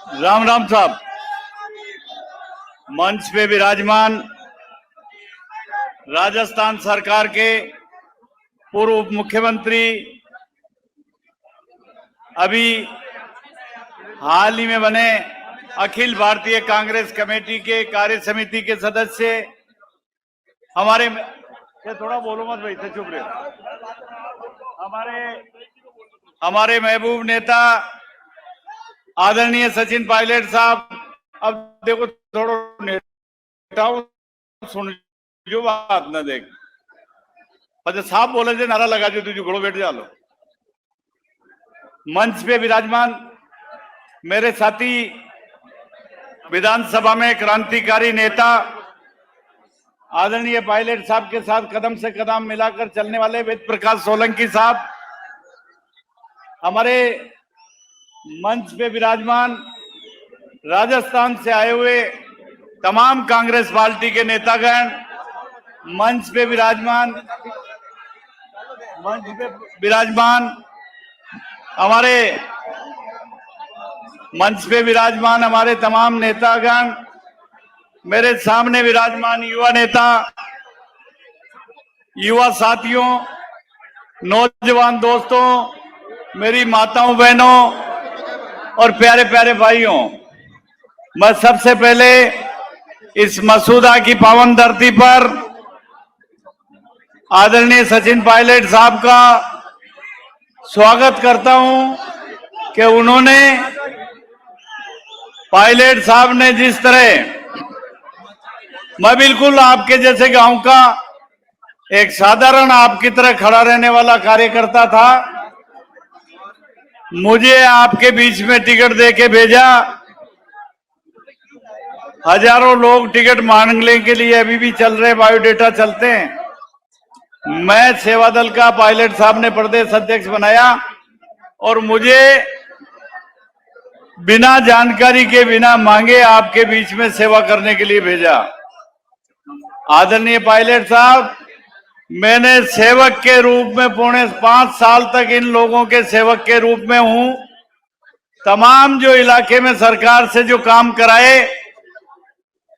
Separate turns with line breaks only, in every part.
राम राम साहब। मंच पे विराजमान राजस्थान सरकार के पूर्व उप मुख्यमंत्री, अभी हाल ही में बने अखिल भारतीय कांग्रेस कमेटी के कार्य समिति के सदस्य, हमारे थोड़ा बोलो मत भाई, से चुप रहे। हमारे महबूब नेता आदरणीय सचिन पायलट साहब, अब देखो थोड़ा नेताओं सुन जो बात न देख, अच्छा साहब बोले थे नारा लगा जो तुझे घोड़ो बैठ जा लो। मंच पे विराजमान मेरे साथी, विधानसभा में क्रांतिकारी नेता आदरणीय पायलट साहब के साथ कदम से कदम मिलाकर चलने वाले वेद प्रकाश सोलंकी साहब, हमारे मंच पे विराजमान राजस्थान से आए हुए तमाम कांग्रेस पार्टी के नेतागण, मंच पे विराजमान हमारे तमाम नेतागण, मेरे सामने विराजमान युवा नेता, युवा साथियों, नौजवान दोस्तों, मेरी माताओं बहनों और प्यारे प्यारे भाइयों, मैं सबसे पहले इस मसूदा की पावन धरती पर आदरणीय सचिन पायलट साहब का स्वागत करता हूं कि उन्होंने, पायलट साहब ने जिस तरह, मैं बिल्कुल आपके जैसे गांव का एक साधारण आपकी तरह खड़ा रहने वाला कार्यकर्ता था, मुझे आपके बीच में टिकट देके भेजा। हजारों लोग टिकट मांगने के लिए अभी भी चल रहे, बायोडेटा चलते हैं। मैं सेवा दल का पायलट साहब ने प्रदेश अध्यक्ष बनाया और मुझे बिना जानकारी के, बिना मांगे आपके बीच में सेवा करने के लिए भेजा। आदरणीय पायलट साहब, मैंने सेवक के रूप में पौने 5 साल तक इन लोगों के सेवक के रूप में हूं। तमाम जो इलाके में सरकार से जो काम कराए,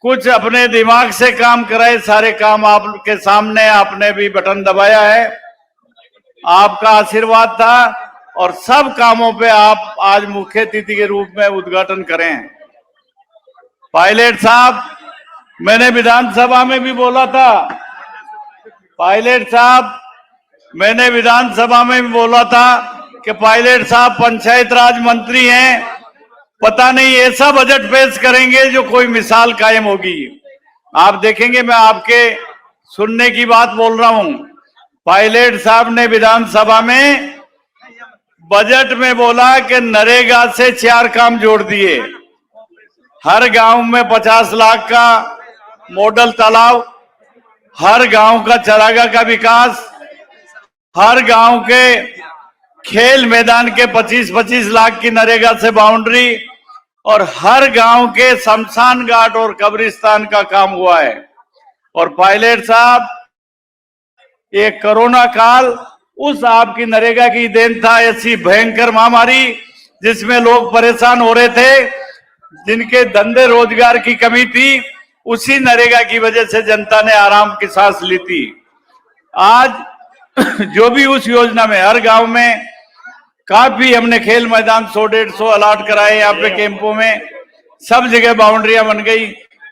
कुछ अपने दिमाग से काम कराए, सारे काम आपके सामने आपने भी बटन दबाया है, आपका आशीर्वाद था और सब कामों पे आप आज मुख्य अतिथि के रूप में उद्घाटन करें। पायलट साहब, मैंने विधानसभा में भी बोला था, पायलट साहब, मैंने विधानसभा में भी बोला था कि पायलट साहब पंचायत राज मंत्री हैं, पता नहीं ऐसा बजट पेश करेंगे जो कोई मिसाल कायम होगी। आप देखेंगे, मैं आपके सुनने की बात बोल रहा हूं। पायलट साहब ने विधानसभा में बजट में बोला कि नरेगा से 4 काम जोड़ दिए, हर गांव में 50 लाख का मॉडल तालाब, हर गांव का चरागाह का विकास, हर गांव के खेल मैदान के 25-25 लाख की नरेगा से बाउंड्री और हर गांव के शमशान घाट और कब्रिस्तान का काम हुआ है। और पायलट साहब, ये कोरोना काल उस आपकी नरेगा की देन था, ऐसी भयंकर महामारी जिसमें लोग परेशान हो रहे थे, जिनके धंधे रोजगार की कमी थी, उसी नरेगा की वजह से जनता ने आराम की सांस ली थी। आज जो भी उस योजना में हर गांव में काफी हमने खेल मैदान 100-150 अलाट कराए, यहाँ पे कैंपों में सब जगह बाउंड्रियां बन गई।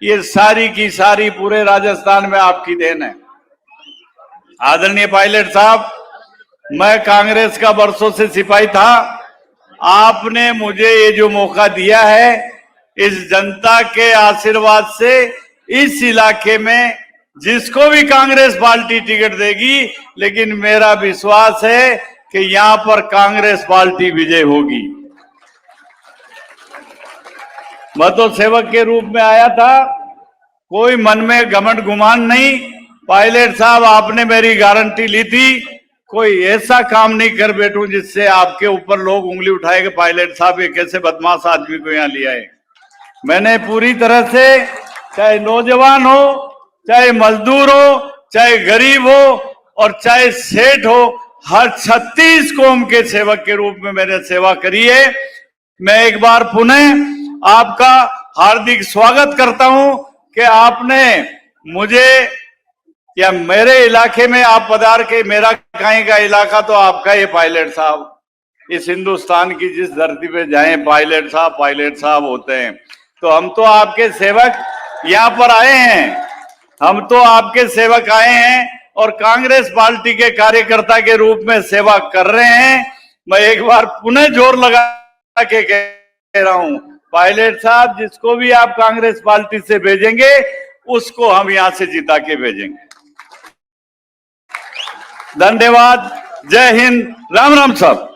ये सारी की सारी पूरे राजस्थान में आपकी देन है। आदरणीय पायलट साहब, मैं कांग्रेस का वर्षों से सिपाही था, आपने मुझे ये जो मौका दिया है, इस जनता के आशीर्वाद से इस इलाके में जिसको भी कांग्रेस पार्टी टिकट देगी, लेकिन मेरा विश्वास है कि यहां पर कांग्रेस पार्टी विजय होगी। मैं तो सेवक के रूप में आया था, कोई मन में घमंड गुमान नहीं। पायलट साहब, आपने मेरी गारंटी ली थी, कोई ऐसा काम नहीं कर बैठूं जिससे आपके ऊपर लोग उंगली उठाए कि पायलट साहब ये कैसे बदमाश आदमी को यहां लिया है। मैंने पूरी तरह से, चाहे नौजवान हो, चाहे मजदूर हो, चाहे गरीब हो और चाहे सेठ हो, हर 36 कौम के सेवक के रूप में मैंने सेवा करी है। मैं एक बार पुनः आपका हार्दिक स्वागत करता हूं कि आपने मुझे या मेरे इलाके में आप पधार के, मेरा कहीं का इलाका तो आपका ही पायलट साहब, इस हिंदुस्तान की जिस धरती पे जाएं पायलट साहब होते हैं। तो हम तो आपके सेवक यहाँ पर आए हैं, हम तो आपके सेवक आए हैं और कांग्रेस पार्टी के कार्यकर्ता के रूप में सेवा कर रहे हैं। मैं एक बार पुनः जोर लगा के कह रहा हूं, पायलट साहब जिसको भी आप कांग्रेस पार्टी से भेजेंगे उसको हम यहां से जिता के भेजेंगे। धन्यवाद। जय हिंद। राम राम साहब।